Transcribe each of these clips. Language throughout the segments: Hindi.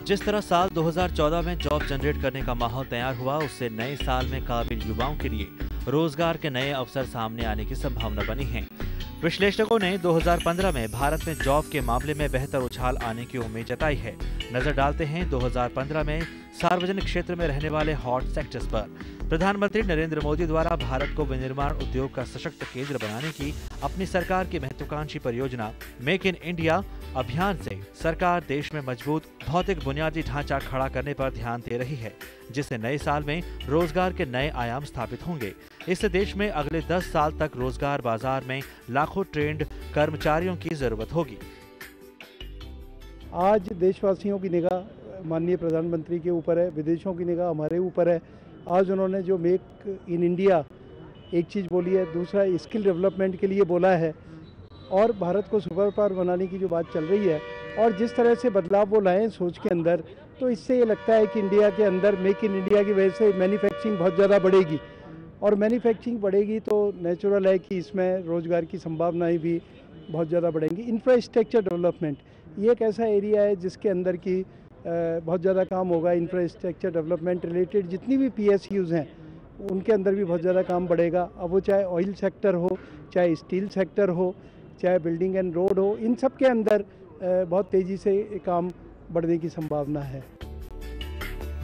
जिस तरह साल 2014 में जॉब जनरेट करने का माहौल तैयार हुआ, उससे नए साल में काबिल युवाओं के लिए रोजगार के नए अवसर सामने आने की संभावना बनी है। विश्लेषकों ने 2015 में भारत में जॉब के मामले में बेहतर उछाल आने की उम्मीद जताई है। नजर डालते हैं 2015 में सार्वजनिक क्षेत्र में रहने वाले हॉट सेक्टर्स पर। प्रधानमंत्री नरेंद्र मोदी द्वारा भारत को विनिर्माण उद्योग का सशक्त केंद्र बनाने की अपनी सरकार की महत्वाकांक्षी परियोजना मेक इन इंडिया अभियान से सरकार देश में मजबूत भौतिक बुनियादी ढांचा खड़ा करने पर ध्यान दे रही है, जिससे नए साल में रोजगार के नए आयाम स्थापित होंगे। इससे देश में अगले 10 साल तक रोजगार बाजार में लाखों ट्रेंड कर्मचारियों की जरूरत होगी। आज देशवासियों की निगाह माननीय प्रधानमंत्री के ऊपर है, विदेशों की निगाह हमारे ऊपर है। आज उन्होंने जो मेक इन इंडिया एक चीज़ बोली है, दूसरा स्किल डेवलपमेंट के लिए बोला है और भारत को सुपर पावर बनाने की जो बात चल रही है और जिस तरह से बदलाव वो लाए सोच के अंदर, तो इससे ये लगता है कि इंडिया के अंदर मेक इन इंडिया की वजह से मैन्युफैक्चरिंग बहुत ज़्यादा बढ़ेगी और मैन्युफैक्चरिंग बढ़ेगी तो नेचुरल है कि इसमें रोज़गार की संभावनाएं भी बहुत ज़्यादा बढ़ेंगी। इंफ्रास्ट्रक्चर डेवलपमेंट ये एक ऐसा एरिया है जिसके अंदर की बहुत ज़्यादा काम होगा। इंफ्रास्ट्रक्चर डेवलपमेंट रिलेटेड जितनी भी PSUs हैं उनके अंदर भी बहुत ज़्यादा काम बढ़ेगा। अब वो चाहे ऑयल सेक्टर हो, चाहे स्टील सेक्टर हो, चाहे बिल्डिंग एंड रोड हो, इन सब के अंदर बहुत तेज़ी से काम बढ़ने की संभावना है।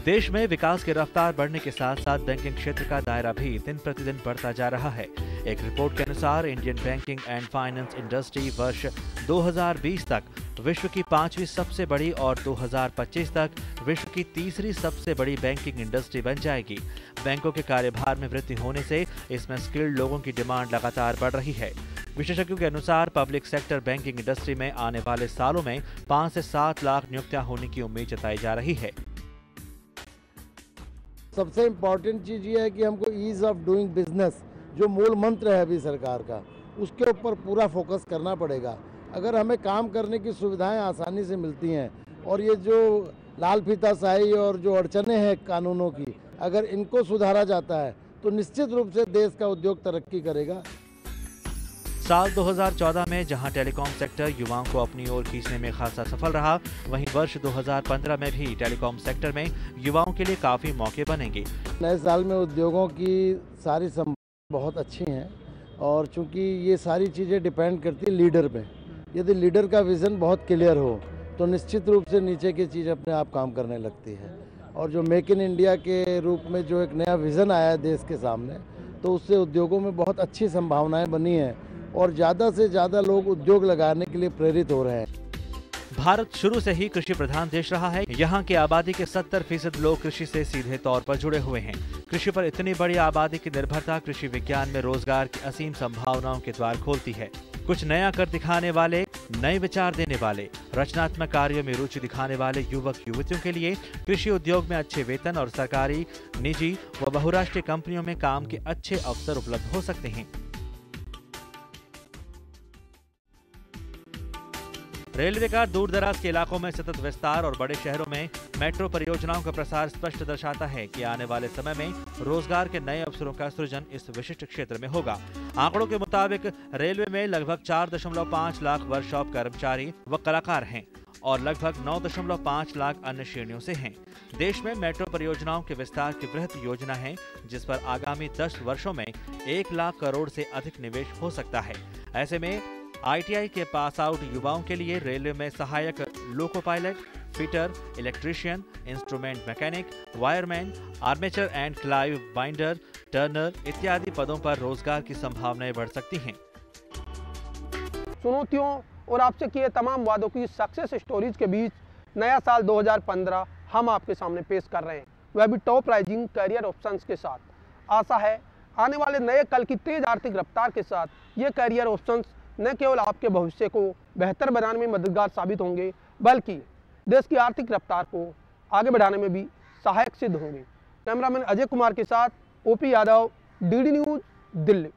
देश में विकास की रफ्तार बढ़ने के साथ साथ बैंकिंग क्षेत्र का दायरा भी दिन प्रतिदिन बढ़ता जा रहा है। एक रिपोर्ट के अनुसार Indian banking and finance industry वर्ष 2020 तक विश्व की 5वीं सबसे बड़ी और 2025 तक विश्व की 3री सबसे बड़ी बैंकिंग इंडस्ट्री बन जाएगी। बैंकों के कार्यभार में वृद्धि होने से इसमें स्किल्ड लोगों की डिमांड लगातार बढ़ रही है। विशेषज्ञों के अनुसार पब्लिक सेक्टर बैंकिंग इंडस्ट्री में आने वाले सालों में 5 से 7 लाख नियुक्तियां होने की उम्मीद जताई जा रही है। सबसे इम्पोर्टेंट चीज़ ये है कि हमको ईज़ ऑफ डूइंग बिजनेस, जो मूल मंत्र है अभी सरकार का, उसके ऊपर पूरा फोकस करना पड़ेगा। अगर हमें काम करने की सुविधाएं आसानी से मिलती हैं और ये जो लाल फीताशाही और जो अड़चने हैं कानूनों की, अगर इनको सुधारा जाता है तो निश्चित रूप से देश का उद्योग तरक्की करेगा। साल 2014 में जहां टेलीकॉम सेक्टर युवाओं को अपनी ओर खींचने में खासा सफल रहा, वहीं वर्ष 2015 में भी टेलीकॉम सेक्टर में युवाओं के लिए काफ़ी मौके बनेंगे। नए साल में उद्योगों की सारी संभावनाएं बहुत अच्छी हैं और चूंकि ये सारी चीज़ें डिपेंड करती है लीडर पे। यदि लीडर का विज़न बहुत क्लियर हो तो निश्चित रूप से नीचे की चीज़ अपने आप काम करने लगती है। और जो मेक इन इंडिया के रूप में जो एक नया विज़न आया है देश के सामने, तो उससे उद्योगों में बहुत अच्छी संभावनाएं बनी हैं और ज़्यादा से ज़्यादा लोग उद्योग लगाने के लिए प्रेरित हो रहे हैं। भारत शुरू से ही कृषि प्रधान देश रहा है। यहाँ की आबादी के 70% लोग कृषि से सीधे तौर पर जुड़े हुए हैं। कृषि पर इतनी बड़ी आबादी की निर्भरता कृषि विज्ञान में रोजगार की असीम संभावनाओं के द्वार खोलती है। कुछ नया कर दिखाने वाले, नए विचार देने वाले, रचनात्मक कार्यों में रुचि दिखाने वाले युवक युवतियों के लिए कृषि उद्योग में अच्छे वेतन और सरकारी, निजी व बहुराष्ट्रीय कंपनियों में काम के अच्छे अवसर उपलब्ध हो सकते हैं। रेलवे का दूर दराज के इलाकों में सतत विस्तार और बड़े शहरों में मेट्रो परियोजनाओं का प्रसार स्पष्ट दर्शाता है कि आने वाले समय में रोजगार के नए अवसरों का सृजन इस विशिष्ट क्षेत्र में होगा। आंकड़ों के मुताबिक रेलवे में लगभग 4.5 लाख वर्कशॉप कर्मचारी व कलाकार हैं और लगभग 9.5 लाख अन्य श्रेणियों से हैं। देश में मेट्रो परियोजनाओं के विस्तार की बृहत योजना है, जिस पर आगामी 10 वर्षों में 1 लाख करोड़ से अधिक निवेश हो सकता है। ऐसे में ITI के पास आउट युवाओं के लिए रेलवे में सहायक loco pilot, fitter, electrician, instrument mechanic, wireman, armature and Clive binder, Turner इत्यादि पदों पर रोजगार की संभावनाएं बढ़ सकती हैं। चुनौतियों और आपसे किए तमाम वादों की सक्सेस स्टोरीज के बीच नया साल 2015 हम आपके सामने पेश कर रहे हैं, वह भी टॉप राइजिंग करियर ऑप्शंस के साथ। आशा है आने वाले नए कल की तेज आर्थिक रफ्तार के साथ ये करियर ऑप्शंस न केवल आपके भविष्य को बेहतर बनाने में मददगार साबित होंगे, बल्कि देश की आर्थिक रफ्तार को आगे बढ़ाने में भी सहायक सिद्ध होंगे। कैमरामैन अजय कुमार के साथ OP Yadav, DD news, Delhi.